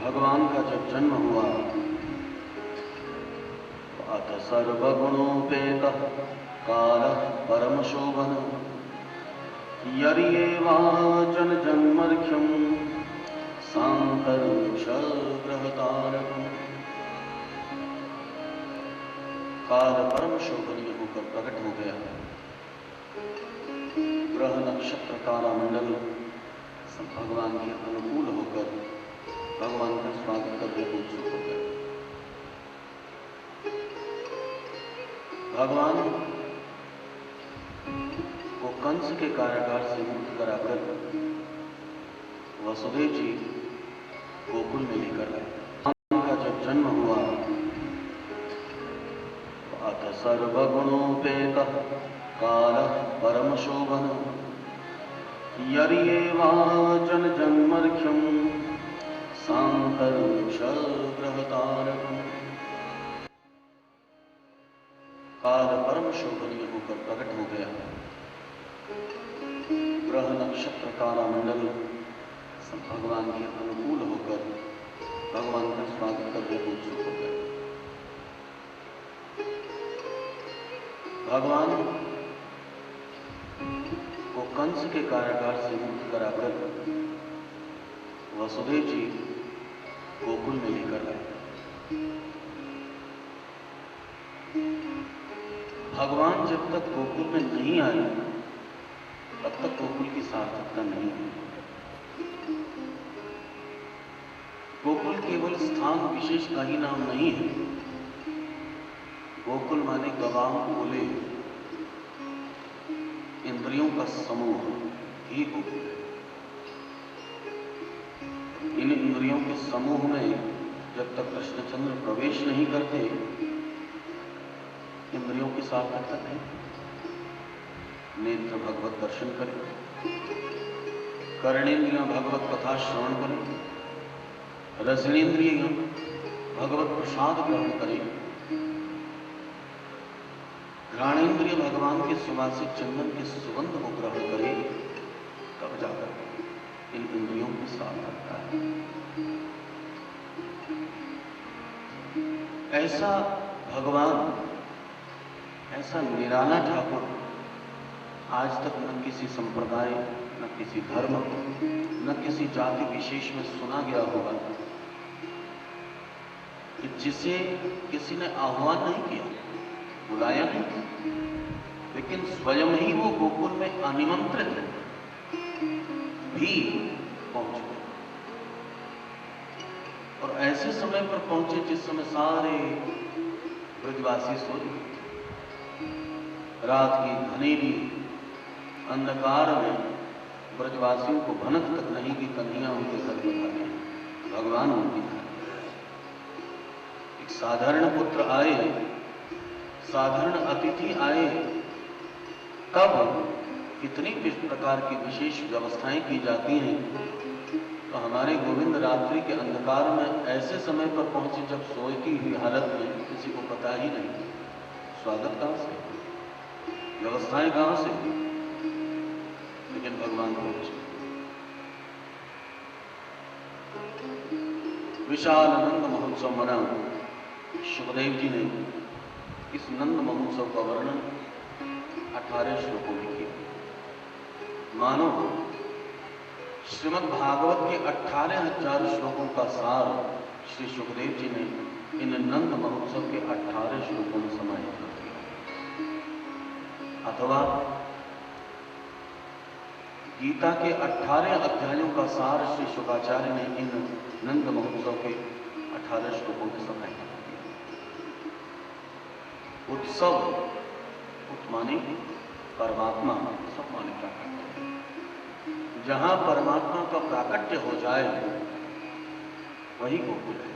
भगवान का जब जन्म हुआ अथ सर्वगुणोपेतः कालः परमशोभन यर्येवाचन जन्मर्घ्यं सांतर्षग्रहतारकम्। काल परम शोभनीय होकर प्रकट हो गया। ग्रह नक्षत्र तारा मंडल सब भगवान के अनुकूल होकर भगवान का स्वागत करने को उत्सुक हो गए। भगवान को कंस के कारागार से मुक्त कराकर वसुदेव जी गोकुल में लेकर आए। भगवान का जब जन्म हुआ अथ सर्वगुणोपेतः कालः परमशोभन यर्येवाचन जन्मर्घ्यं सांतर्षग्रहतारकम्। काल परम शोभनीय होकर प्रकट हो गया। ग्रह नक्षत्र तारा मंडल सब भगवान के अनुकूल होकर भगवान का स्वागत करने को उत्सुक हो गए। भगवान को कंस के कारागार से मुक्त कराकर वसुदेव जी गोकुल में लेकर आए। भगवान जब तक गोकुल में नहीं आए तब तक गोकुल की सार्थकता नहीं है। गोकुल केवल स्थान विशेष का ही नाम नहीं है। गोकुल माने गवाम बोले इंद्रियों का समूह ही गोकुल है। इन इंद्रियों के समूह में जब तक कृष्णचंद्र प्रवेश नहीं करते इंद्रियों की सार्थकता नहीं। नेत्र भगवत दर्शन करें, कर्णेन्द्रियां भगवत कथा श्रवण करें, रसनेन्द्रिय भगवत प्रसाद ग्रहण करें, घ्राणेन्द्रिय भगवान के सुवासित चंदन के सुगंध को ग्रहण करें, तब जाकर इन इंद्रियों की सार्थकता है। ऐसा भगवान, ऐसा निराला ठाकुर आज तक न किसी संप्रदाय, न किसी धर्म, न किसी जाति विशेष में सुना गया होगा कि जिसे किसी ने आह्वान नहीं किया, बुलाया नहीं, लेकिन स्वयं ही वो गोकुल में अनिमंत्रित भी पहुंच गए। और ऐसे समय पर पहुंचे जिस समय सारे ब्रजवासी सोए। रात की घनेरी अंधकार में ब्रजवासियों को भनक तक नहीं कि कन्हैया उनके घर पर आ गए, भगवान उनके घर। एक साधारण पुत्र आए, साधारण अतिथि आए, तब कितनी प्रकार की विशेष व्यवस्थाएं की जाती हैं। तो हमारे गोविंद रात्रि के अंधकार में ऐसे समय पर पहुंचे जब सोई हुई हालत में किसी को पता ही नहीं स्वागत कहां से, व्यवस्थाएं कहां से, लेकिन भगवान पहुंचे। विशाल नंद महोत्सव मना। सुखदेव जी ने इस नंद महोत्सव का वर्णन 18 श्लोकों में किया। मानो श्रीमद् भागवत के 18,000 श्लोकों का सार श्री सुखदेव जी ने इन नंद महोत्सव के 18 श्लोकों में समाहित कर दिया। अथवा गीता के 18 अध्यायों का सार श्री शुकाचार्य ने इन नंद महोत्सव के 18 श्लोकों में समाहित कर दिया। उत्सव, उत माने परमात्मा, सब माने प्राकट्य। जहां परमात्मा का प्राकट्य हो जाए वही गोकुल है।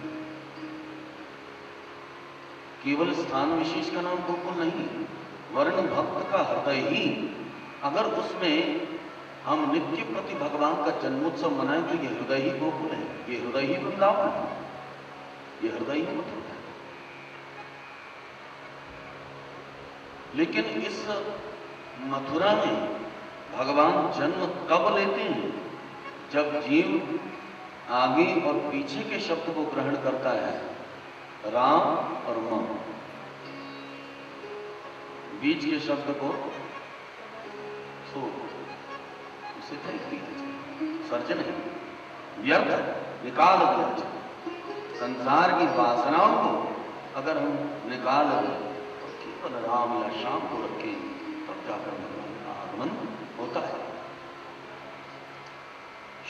केवल स्थान विशेष का नाम गोकुल नहीं, वर्ण भक्त का हृदय ही, अगर उसमें हम नित्य प्रति भगवान का जन्मोत्सव मनाएं तो ये हृदय ही गोकुल है, ये हृदय ही वृंदावन है, ये हृदय ही मथुरा है। लेकिन इस मथुरा में भगवान जन्म कब लेते हैं? जब जीव आगे और पीछे के शब्द को ग्रहण करता है, राम और म, बीच के शब्द को छोड़, उसे फेंक दिया जाए। सर्जन है, व्यर्थ निकाल दिया जाए। संसार की वासनाओं को अगर हम निकाल दें तो केवल राम या श्याम को रखें, तब जाकर भगवान का आगमन होता है।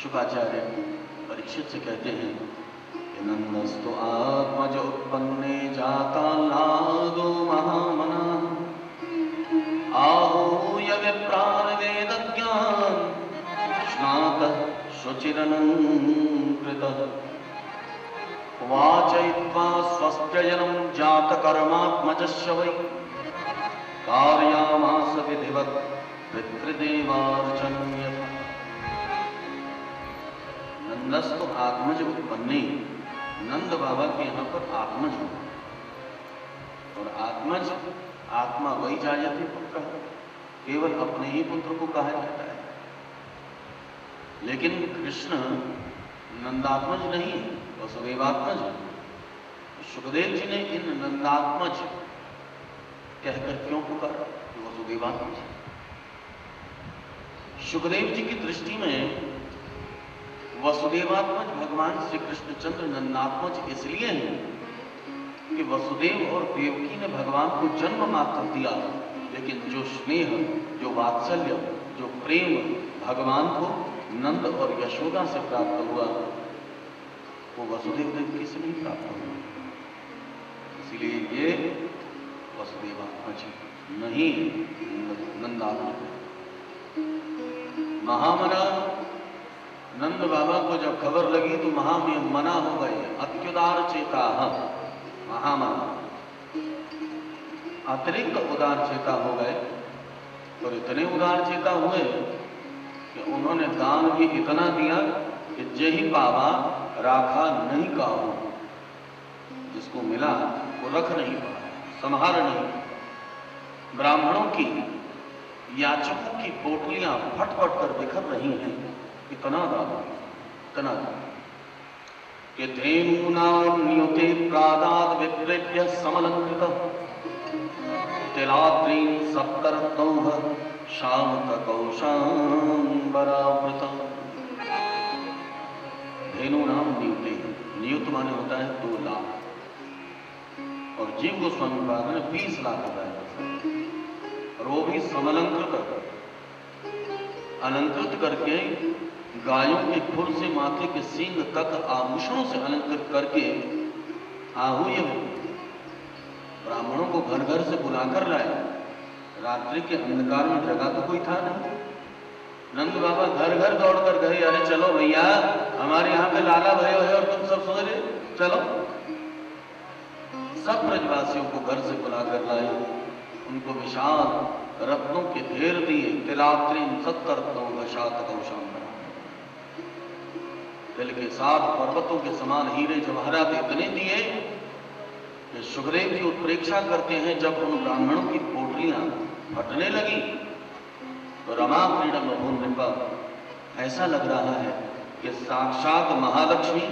शुकाचार्य परीक्षित से कहते हैं कि नंदस्तु आत्मज उत्पन्ने जाता लादो महामना आहूय विप्रान वेद ज्ञान स्नातः शुचिरनंकृतः वाचयित्वा स्वस्त्यजनं जातकर्मात्मजस्य वै कारयामास विधिवत् पितृदेवार्चनं यथा। नंदस्तु आत्मज उत्पन्ने, नंद बाबा के यहाँ पर आत्मज हो, और आत्मज आत्मा वही जायते पुत्र, केवल अपने ही पुत्र को कहा जाता है। लेकिन कृष्ण नंदात्मज नहीं, वसुदेवात्मज। सुखदेव जी ने इन नंदात्मज कहकर क्यों पुकारा? वसुदेवात्मज। सुखदेव जी की दृष्टि में वसुदेवात्मज भगवान श्री कृष्णचंद्र नंदात्मज इसलिए हैं कि वसुदेव और देवकी ने भगवान को जन्म मात्र दिया, लेकिन जो स्नेह, जो वात्सल्य, जो प्रेम भगवान को नंद और यशोदा से प्राप्त हुआ, वो वसुदेव देवकी से नहीं प्राप्त हुआ। इसलिए ये वसुदेवात्मज नहीं, नंदात्मज। महामना, नंद बाबा को जब खबर लगी तो महामना हो गए, अत्युदार चेता, महामना अतिरिक्त उदार चेता हो गए। और इतने उदार चेता हुए कि उन्होंने दान भी इतना दिया कि जही पावा राखा नहीं काहू, जिसको मिला वो रख नहीं पाया, संभाल नहीं। ब्राह्मणों की, याचकों की पोटलियां फट फट कर बिखर रही हैं, इतना दान, इतना दान कि धेनूनां नियुते प्रादाद विप्रेभ्य समलंकृतः तिलाद्रीं सप्तरत्नौः शान्तकौशाम्बरावृतः। धेनूनां नियुते, नियुत माने होता है 2 लाख, और जीव गोस्वामी पाद ने 20 लाख बताया, और वो भी समलंकृत, अलंकृत करके गायों के खुर से माथे के सींग तक आभूषणों से अलंकृत करके आहूय ब्राह्मणों को घर घर से बुलाकर लाए। रात्रि के अंधकार में जगह तो कोई था नहीं। नंद बाबा घर घर दौड़ कर गए, अरे चलो भैया, हमारे यहाँ पे लाला भयो है और तुम सब सो रहे, चलो। सब ब्रजवासियों को घर से बुलाकर लाए, उनको विशाल रत्नों के ढेर दिए, तिलात्रीं 70 रत्नों का शातकौशाम्बरा, दिल के 7 पर्वतों के समान हीरे जवाहरात इतने दिए कि सुखदेव जी उत्प्रेक्षा करते हैं, जब उन ब्राह्मणों की पोटलियां फटने लगी तो रमा क्रीडम भून नृपा, ऐसा लग रहा है कि साक्षात महालक्ष्मी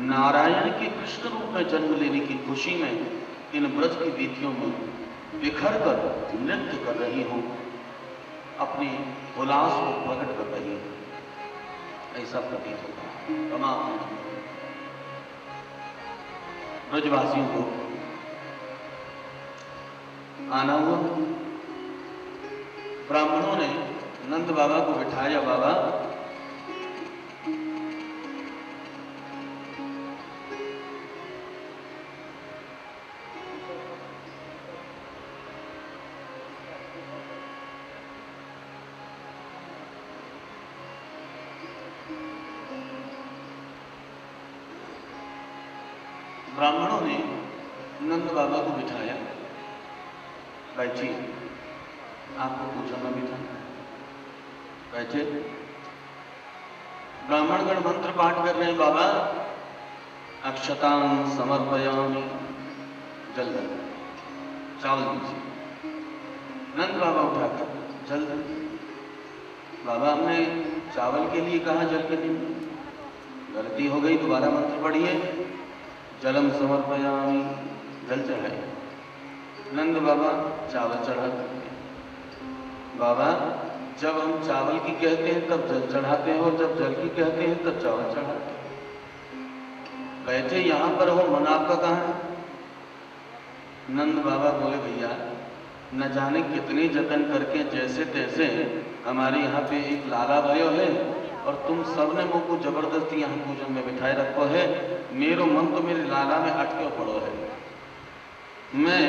नारायण के कृष्ण रूप में जन्म लेने की खुशी में इन ब्रज की वीथियों में बिखर कर नृत्य कर रही हूं, अपनी उल्लास को प्रकट कर रही हूं, ऐसा प्रतीत होता है। रमा ब्रजवासियों को आना हुआ, ब्राह्मणों ने नंद बाबा को बिठाया, बाबा ब्राह्मणों ने नंद बाबा को बिठाया, बैठिए, आपको पूछना भी था, बैठे। ब्राह्मणगण मंत्र पाठ कर रहे हैं, बाबा अक्षतां समर्पयामि, जल चावल दीजिए। नंद बाबा उठाकर जल, बाबा हमने चावल के लिए कहा, जल के लिए। गलती हो गई, दोबारा मंत्र पढ़िए। जलम समर्पयामि, जल चढ़ाइए। नंद बाबा चावल चढ़ा करते हैं। बाबा जब हम चावल की कहते हैं तब जल चढ़ाते हैं, और जब जल की कहते हैं तब चावल चढ़ाते हैं। बैठे यहां पर हो, मन आपका कहां है? नंद बाबा बोले भैया न जाने कितने जतन करके जैसे तैसे हमारे यहाँ पे एक लाला भयो है, और तुम सबने मुझ को जबरदस्ती यहाँ पूजन में बिठाए रखो है। मेरो मन तो मेरे लाला में अटके पड़ो है, मैं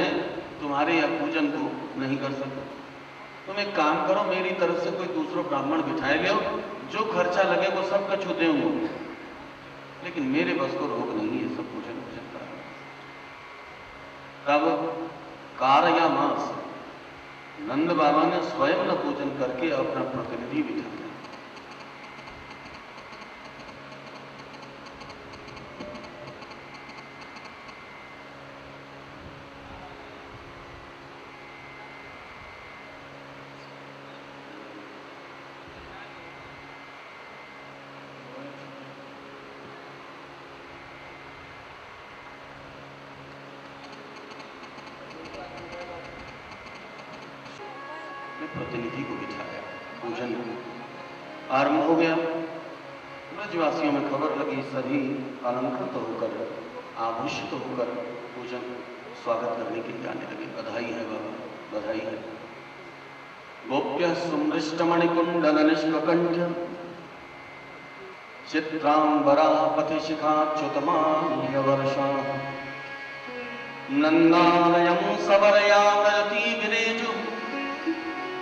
तुम्हारे यहाँ पूजन को नहीं कर सकता। तुम एक काम करो, मेरी तरफ से कोई दूसरा ब्राह्मण बिठाए लो, जो खर्चा लगे वो सब कछु देऊंगा, लेकिन मेरे बस को रोक नहीं है सब पूजन पूजन का। तब कार या मास नंद बाबा ने स्वयं न पूजन करके अपना प्रतिनिधि बिठा दिया। प्रतिनिधि को बिठाया, पूजन आरंभ हो गया। ब्रजवासियों में खबर लगी, सभी अलंकृत होकर आभूषित होकर पूजन स्वागत करने के लिए आने लगे। बधाई है बाबा, बधाई है। गोप्य सुमृष्टमणिकुंडल निष्कंठ चित्रांबरा पथिशिखाच्युतमाल्यवर्षा नन्दालयं सवरयामरति विरेजु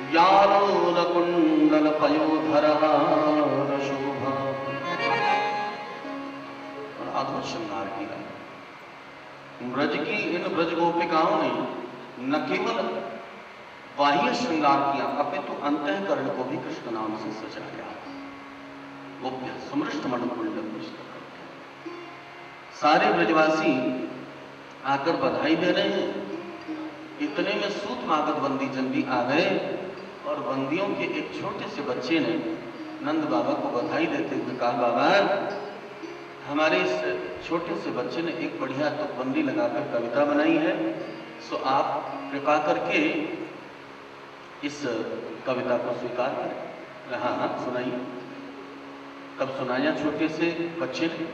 यालोलकुंडल पयोधरः शोभा। अद्भुत श्रृंगार किया। ब्रज की इन ब्रज गोपिकाओं ने न केवल बाह्य श्रृंगार किया, अपितु अंतःकरण को भी कृष्ण नाम से सजाया। गोप्य समृष्ट मणिकुंडल निष्कंठ। सारे ब्रजवासी आकर बधाई दे रहे हैं। इतने में सूत मागध बंदी जन भी आ गए, और बंदियों के एक छोटे से बच्चे ने नंद बाबा को बधाई देते हुए कहा, बाबा हमारे इस छोटे से बच्चे ने एक बढ़िया तुकबंदी लगाकर कविता बनाई है, सो आप कृपा करके इस कविता को स्वीकार करें। हाँ हाँ सुनाइए। तब सुनाया छोटे से बच्चे ने।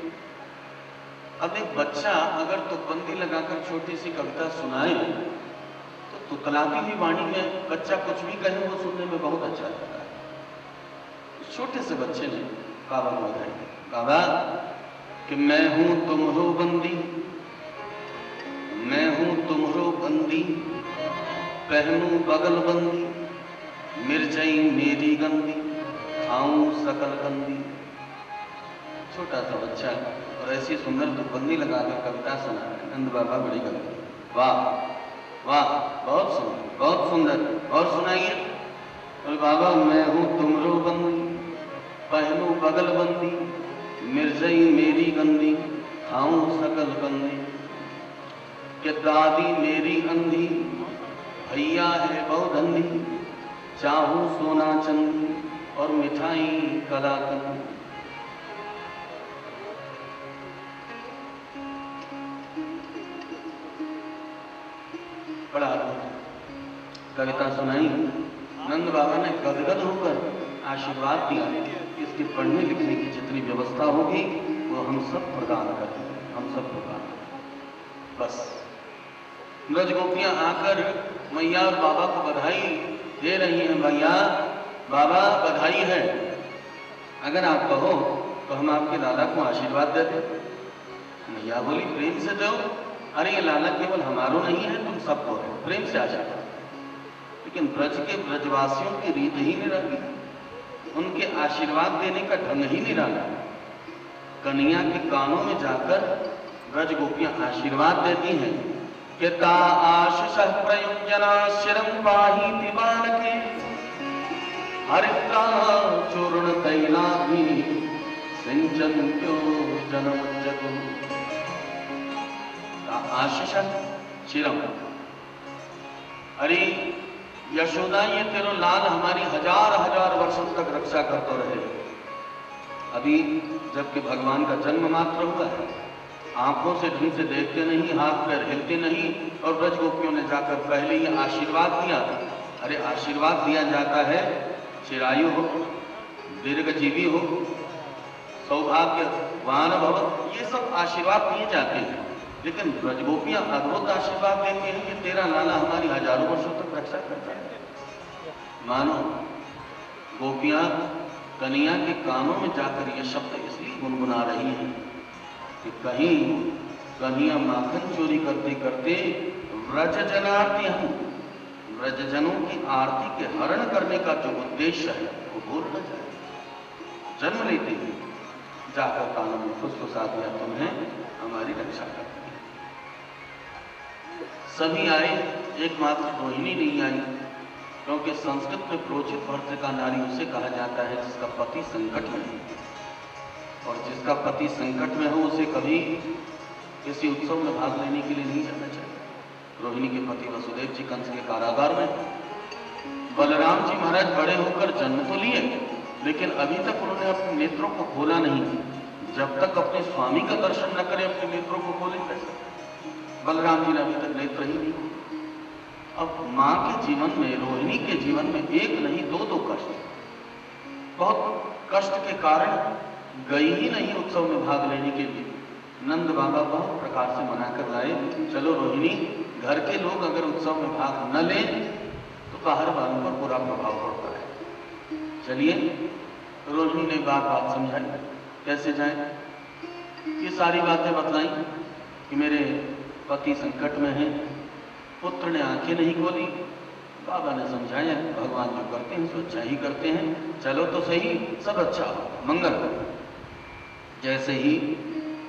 अब एक बच्चा अगर तुकबंदी लगाकर छोटी सी कविता सुनाए तो तुतलाती हुई वाणी में बच्चा कुछ भी कहे वो सुनने में बहुत अच्छा लगता है। छोटे से बच्चे ने बाबा को बधाई दी। बाबा कि मैं हूं तुम्हारो बंदी, मैं हूं तुम्हारो बंदी, पहनूं बगल बंदी, मिर्जई मेरी गंदी, खाऊं सकल गंदी। छोटा सा बच्चा और ऐसी सुंदर तुकबंदी लगाकर कविता सुना है। नंद बाबा बड़ी कविता, वाह वाह, बहुत सुंदर, बहुत सुंदर। और सुनाइए। और बाबा मैं हूं तुमरो बंदी, पहनूं बगल बंदी, मिर्जई मेरी गंदी, खाऊं सकल गंदी। कि दादी मेरी अंधी, भैया है बहुधंधी, चाहूं सोना चंदी और मिठाई कलाकंदी। बड़ा कविता सुनाई। नंद बाबा ने गदगद होकर आशीर्वाद दिया कि इसके पढ़ने लिखने की जितनी व्यवस्था होगी वो हम सब प्रदान करें, हम सब प्रदान करें। बस ब्रज गोपियां आकर मैया और बाबा को बधाई दे रही हैं। भैया बाबा बधाई है, अगर आप कहो तो हम आपके लाला को आशीर्वाद देते। मैया बोली प्रेम से दो। अरे ये लाला केवल हमारो नहीं है, तुम सबको है, प्रेम से आशीर्वाद। लेकिन ब्रज के ब्रजवासियों की रीत ही निराली, उनके आशीर्वाद देने का ढंग ही निराला। कन्हैया के कानों में जाकर ब्रज गोपियां आशीर्वाद देती हैं कि ता आशीष प्रयुंजना शिरम पाही बालके हरिद्रा चूर्ण तैलाभि सिंचन्त्यो जन्म जगो। आशीष चिरम। अरे यशोदा ये तेरो लाल हमारी हजार हजार वर्षों तक रक्षा करते रहे, अभी जबकि भगवान का जन्म मात्र हुआ है, आंखों से ढंग से देखते नहीं, हाथ पैर हिलते नहीं, और ब्रज गोपियों ने जाकर पहले ही आशीर्वाद दिया। अरे आशीर्वाद दिया जाता है चिरायु हो, दीर्घजीवी हो, सौभाग्यवान भव, ये सब आशीर्वाद दिए जाते हैं। लेकिन ब्रजगोपियां अद्भुत आशीर्वाद देती हैं कि तेरा लाला हमारी हजारों वर्षों तक रक्षा करता है। मानो गोपियां कन्हैया के कानों में जाकर ये शब्द इसलिए गुनगुना रही हैं कि कहीं कन्हैया माखन चोरी करते करते व्रज जनार्ती हम, व्रजजनों की आरती के हरण करने का जो उद्देश्य है वो भूल न जाए। जन्म लेते ही जाकर कानों में फुसफुसा दिया, तुम्हें हमारी रक्षा करनी है। सभी आए, एकमात्र रोहिणी नहीं आई, क्योंकि संस्कृत में प्रोचित भर्तृका नारी उसे कहा जाता है जिसका पति संकट में है, और जिसका पति संकट में हो उसे कभी किसी उत्सव में भाग लेने के लिए नहीं जाना चाहिए। रोहिणी के पति वसुदेव जी कंस के कारागार में, बलराम जी महाराज बड़े होकर जन्म तो लिए, लेकिन अभी तक उन्होंने अपने नेत्रों को खोला नहीं। जब तक अपने स्वामी का दर्शन न करें अपने नेत्रों को खोले कैसे? बलराम जी ने अभी तक नेत्र ही नहीं। अब मां के जीवन में, रोहिणी के जीवन में एक नहीं दो कष्ट, बहुत कष्ट के कारण गई ही नहीं उत्सव में भाग लेने के लिए। नंद बाबा बहुत प्रकार से मना कर लाए, चलो रोहिणी, घर के लोग अगर उत्सव में भाग न लें तो बाहर वालों पर बुरा प्रभाव पड़ता है। चलिए, रोहिणी ने बात समझाई, कैसे जाए। ये सारी बातें बतलाई कि मेरे पति संकट में हैं। पुत्र ने आंखें नहीं खोली, बाबा ने समझाया भगवान जो करते हैं सो अच्छा ही करते हैं, चलो तो सही, सब अच्छा हो, मंगल हो। जैसे ही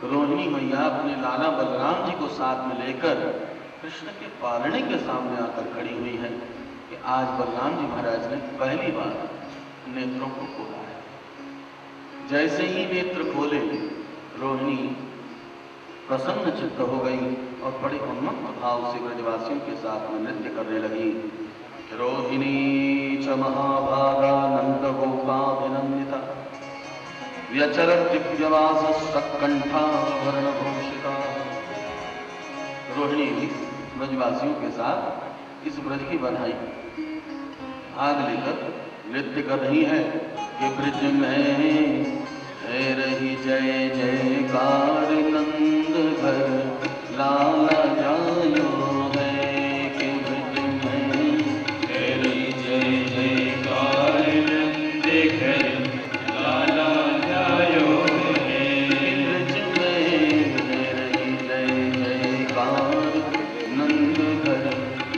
रोहिणी मैया अपने लाला बलराम जी को साथ में लेकर कृष्ण के पालने के सामने आकर खड़ी हुई है कि आज बलराम जी महाराज ने पहली बार नेत्रों को खोला है। जैसे ही नेत्र खोले, रोहिणी प्रसन्न चित्त हो गई और बड़े उन्मत्त भाव से ब्रजवासियों के साथ में नृत्य करने लगी। रोहिणी च महाभागा नंद गोपाभिनंदिता व्यचरत दिव्यवास सकंठा वर्णभूषिता। रोहिणी भी ब्रजवासियों के साथ इस ब्रज की बधाई भाग लेकर नृत्य कर रही है कि ब्रज में है रही जय जयकार नंद घर लाला जायो है, कि ब्रज में है रही जय जयकार नंद घर लाला जायो है, ब्रज में है रही जय जयकार नंद घर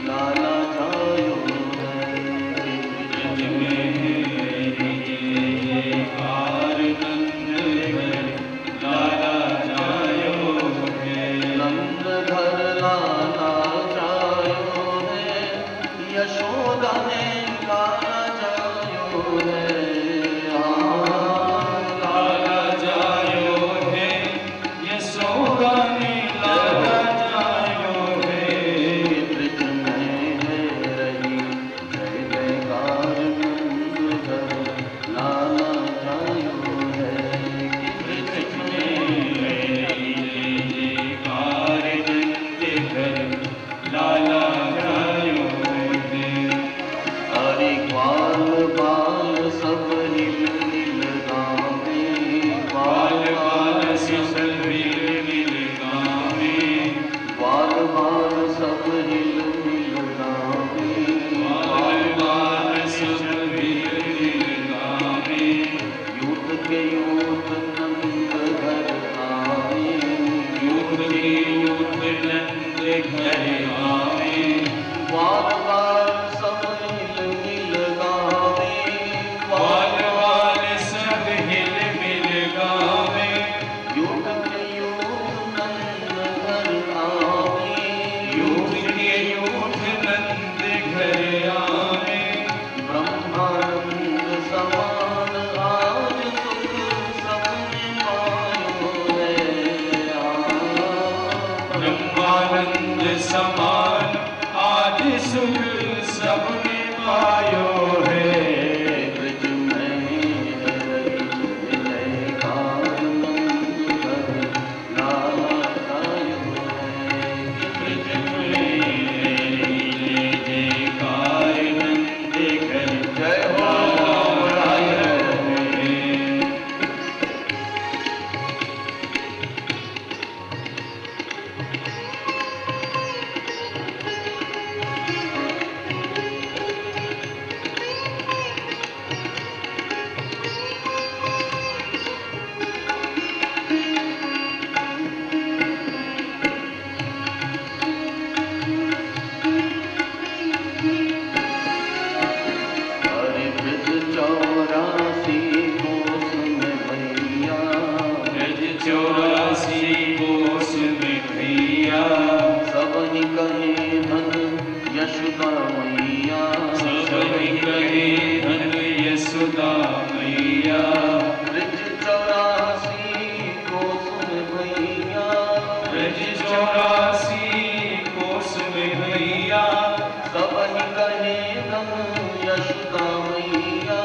लाला जायो है, ब्रज में है रही जय जयकार यशोदा ने लाला जायो है, लाला जायो है, यशोदा ने लाला जायो है, ब्रज में है रही जय जयकार नंद घर लाला जायो है, ब्रज में है रही जय जयकार नंद घर लाला बाल सब हिल मिल गावे, बाल बाल सब हिल मिल गावे, बाल बाल सब हिल मिल गावे, बाल बाल सब हिल मिल गावे, यूथ के यूथ नंद घर आवे, यूथ के यूथ नंद घर आवे, बाल बाल सब हिल मिल गावे, बाल बाल सब हिल मिल गावे, यूथ के यूथ नंद घर आवे, यूथ के यूथ नंद घर आवे, ब्रह्मानंद समान आज सुख सबने पायो है, ब्रह्मानंद समान आज सुख सबने पायो है, ब्रज में है रही जय 84 कोस में भैया, सब ही कहे धन यशोदा मैया,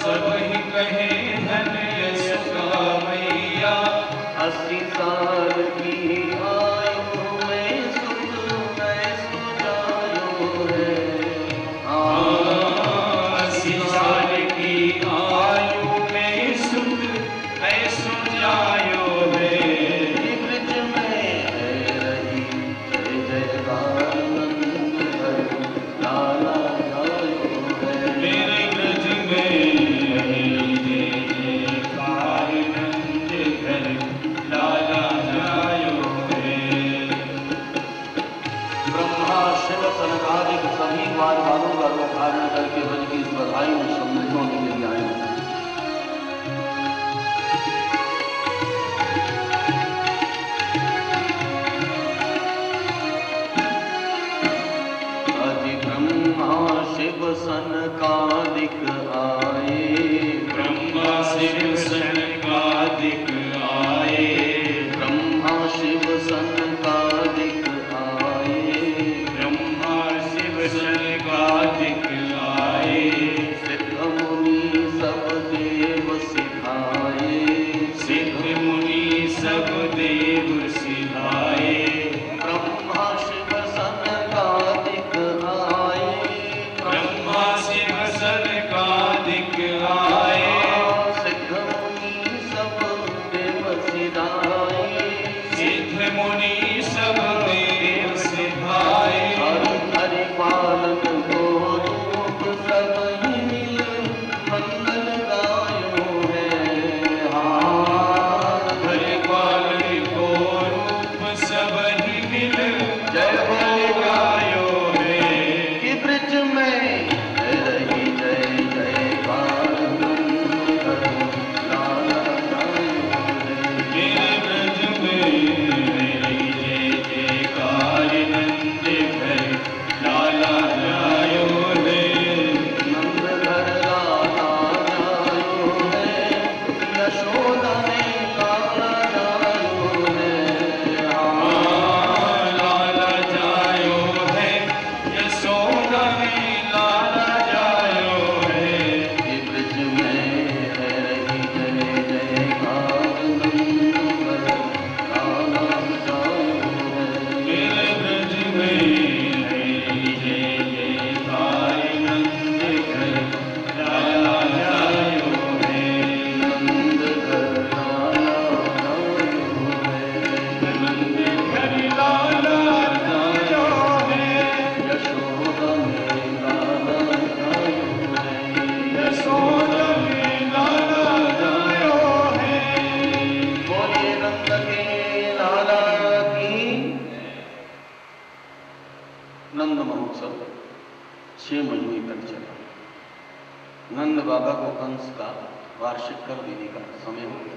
सब ही कहे धन यशोदा मैया। 80 साल की आयु में सुख ऐसो जायो है। 80 साल की आयु में सुख ऐसो जायो है। ब्रज में है रही जय जयकार नंद घर लाला जायो है। मेरे ब्रज में रही जय जयकार नंद घर लाला जायो है। ब्रह्मा शिव सनकादिक सभी द्वार वालों का रूप धारण करके ब्रज की इस बधाई में सम्मिलित होने के लिए आए हैं। अति ब्रह्मा शिव सनकादिक आए, ब्रह्मा शिव सनकादिक आए, ब्रह्मा शिव सनकादिक आए, ब्रह्मा शिव सनकादिक आए। सिद्ध मुनि सब देव सिधाए, सिद्ध मुनि सब देव सिधाए। ब्रह्मा शिव सनकादिक आए, ब्रह्मा शिव सनकादिक आए। सिद्ध मुनि सब देव सिधाए, सिद्ध मुनि सब देव सिधाए। हरि हरि पालन को रूप सब ही मिल मंगल गायो है। हरि पालन को रूप सब ही मिल जय हो गायो है। कि ब्रज में है रही जय जयकार नंद घर लाला जायो है। मेरे ब्रज में रही जय जयकार नंद घर लाला जायो है। नंद घर लाला जायो है, यशोदा ने लाला जायो है। लाला जायो है, यशोदा में लाला जायो है। कि ब्रज में है रही जय जयकार नंद घर लाला जायो है। मेरे ब्रज में रही जय जयकार नंद घर लाला जायो है। नंद घर लाला जायो है। नंद घर लाला जायो है। यशोदा में लाला जायो है। यशोदा में लाला जायो है। बोलिए नंद के लाला की। नंद महोत्सव 6 महीने तक चला। नंद बाबा को कंस का वार्षिक कर देने का समय हो गया।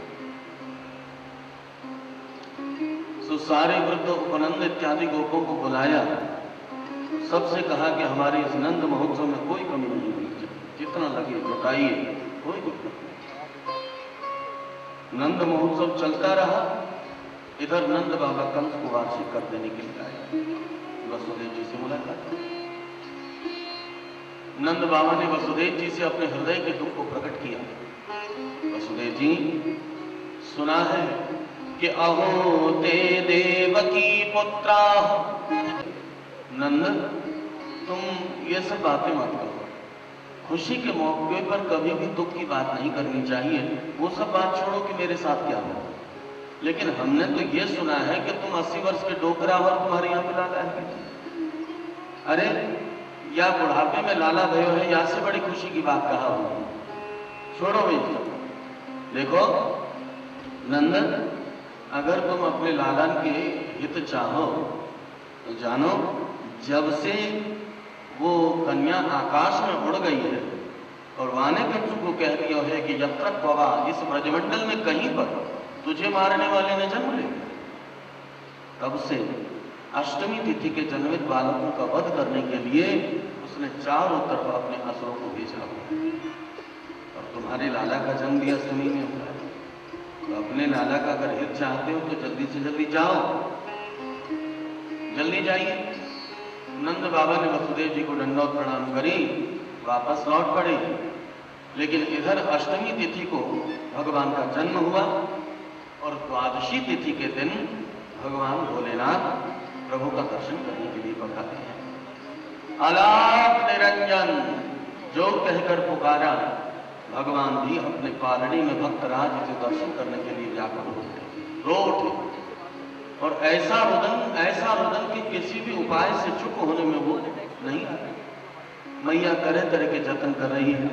सो सारे वृद्ध उपनंद इत्यादि गोपों को बुलाया, सबसे कहा कि हमारे इस नंद महोत्सव में कोई कमी नहीं होनी चाहिए, जितना लगे जुटाइए, कोई दिक्कत नहीं। नंद महोत्सव चलता रहा। इधर नंद बाबा कंस को वार्षिक कर देने के लिए आए। वसुदेव जी से मुलाकात। नंद बाबा ने वसुदेव जी से अपने हृदय के दुख को प्रकट किया। वसुदेव जी, सुना है कि अहो ते देवकी पुत्रा। नंद, तुम ये सब बातें मत करो। खुशी के मौके पर कभी भी दुख की बात नहीं करनी चाहिए। वो सब बात छोड़ो कि मेरे साथ क्या हो। लेकिन हमने तो ये सुना है कि तुम 80 वर्ष के डोकरा हो, तुम्हारे यहाँ पे लाला है। अरे, या बुढ़ापे में लाला भयो है, या से बड़ी खुशी की बात कहा हो। छोड़ो ये सब। देखो नंद, अगर तुम अपने लालन के हित चाहो तो जानो, जब से वो कन्या आकाश में उड़ गई है और वाने कंसु को कह दिया है कि यत्र त्ववा, इस ब्रजमंडल में कहीं पर तुझे मारने वाले ने जन्म ले, तब से अष्टमी तिथि के जन्मित बालकों का वध करने के लिए उसने चारों तरफ अपने असुरों को भेजा। और तुम्हारे लाला का जन्म भी अष्टमी में हुआ है, तो अपने लाला का अगर हित चाहते हो तो जल्दी से जल्दी जाओ जल्दी जाइए। नंद बाबा ने वसुदेव जी को दंडवत प्रणाम करी, वापस लौट पड़े। लेकिन इधर अष्टमी तिथि को भगवान का जन्म हुआ और द्वादशी तिथि के दिन भगवान भोलेनाथ प्रभु का दर्शन करने के लिए पधारे हैं। अलाप निरंजन जो कहकर पुकारा, भगवान भी अपने पालड़ी में भक्तराज से दर्शन करने के लिए व्याकुल हो गए, रो उठे। और ऐसा रुदन कि किसी भी उपाय से चुप होने में वो नहीं आ रही। मैया तरह तरह के जतन कर रही है,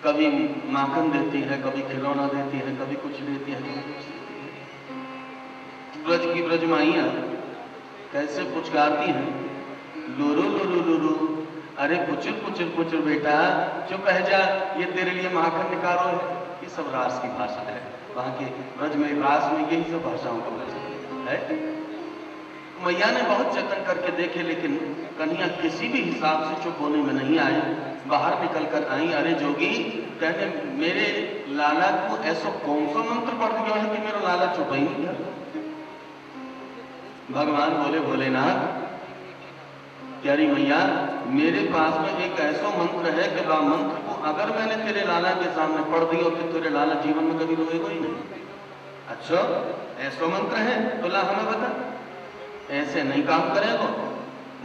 कभी माखन देती है, कभी खिलौना देती है, कभी कुछ देती है, कभी कुछ देती है। ब्रज की ब्रज माइया कैसे पुचकारती हैं, लुरु लुरु लुरु, अरे पुचुर पुचुर पुचुर बेटा चुप रह जा, ये तेरे लिए माखन निकालो है। ये सब रास की भाषा है, वहां के ब्रज में रास में यही सब भाषाओं का प्रचलन है। मैया ने बहुत जतन करके देखे, लेकिन कन्हैया किसी भी हिसाब से चुप होने में नहीं आए। बाहर निकल कर आई, अरे जोगी, कहने मेरे लाला को ऐसा कौन सा मंत्र पढ़ गया है कि मेरा लाला चुप ही नहीं गया। भगवान बोले, भोलेनाथ प्यारी मैया, मेरे पास में एक ऐसा मंत्र है कि वह मंत्र को अगर मैंने तेरे लाला के सामने पढ़ दिया तो तेरे लाला जीवन में कभी रोएगा ही नहीं। अच्छा ऐसा मंत्र है तो ला हमें बता। ऐसे नहीं काम करेगा,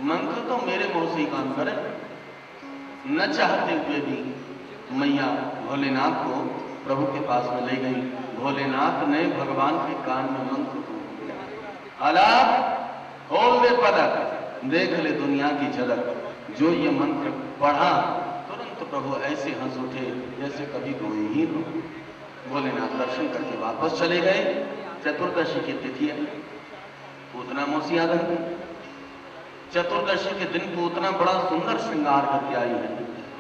मंत्र तो मेरे मुंह से ही काम करे। न चाहते हुए भी मैया भोलेनाथ को प्रभु के पास में ले गई। भोलेनाथ ने भगवान के कान में मंत्र को अलाप खोल दे पलक, देख ले दुनिया की झलक। जो ये मंत्र पढ़ा तुरंत प्रभु ऐसे हंस उठे जैसे कभी रोए ही न। भोलेनाथ दर्शन करके वापस चले गए। चतुर्दशी की तिथि है, पूतना मौसी आ गई। चतुर्दशी के दिन पूतना बड़ा सुंदर श्रृंगार करके आई है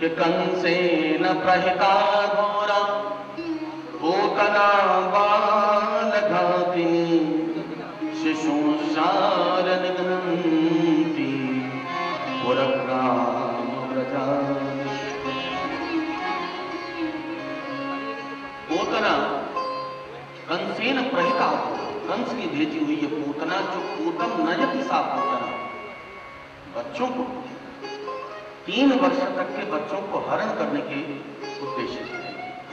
कि कंसेन प्रहिता घोरा पूतना बालघातिनी शिशु शारद घनंती पुरग्राम प्रजा। पूतना कंसेन प्रहिता, कंस की भेजी हुई ये पूतना, जो पूतन नयति सा पूतना, बच्चों को 3 वर्ष तक के बच्चों को हरण करने के उद्देश्य से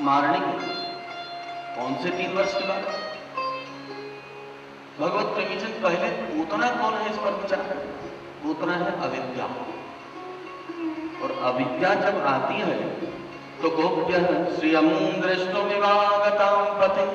मारने के। कौन से 3 वर्ष के बाद? भगवत प्रेमीचंद पहले पूतना कौन है इस पर विचार करें। पूतना है अविद्या, और अविद्या जब आती है तो गोप्य श्रियम दृष्टो विवागतां पतिं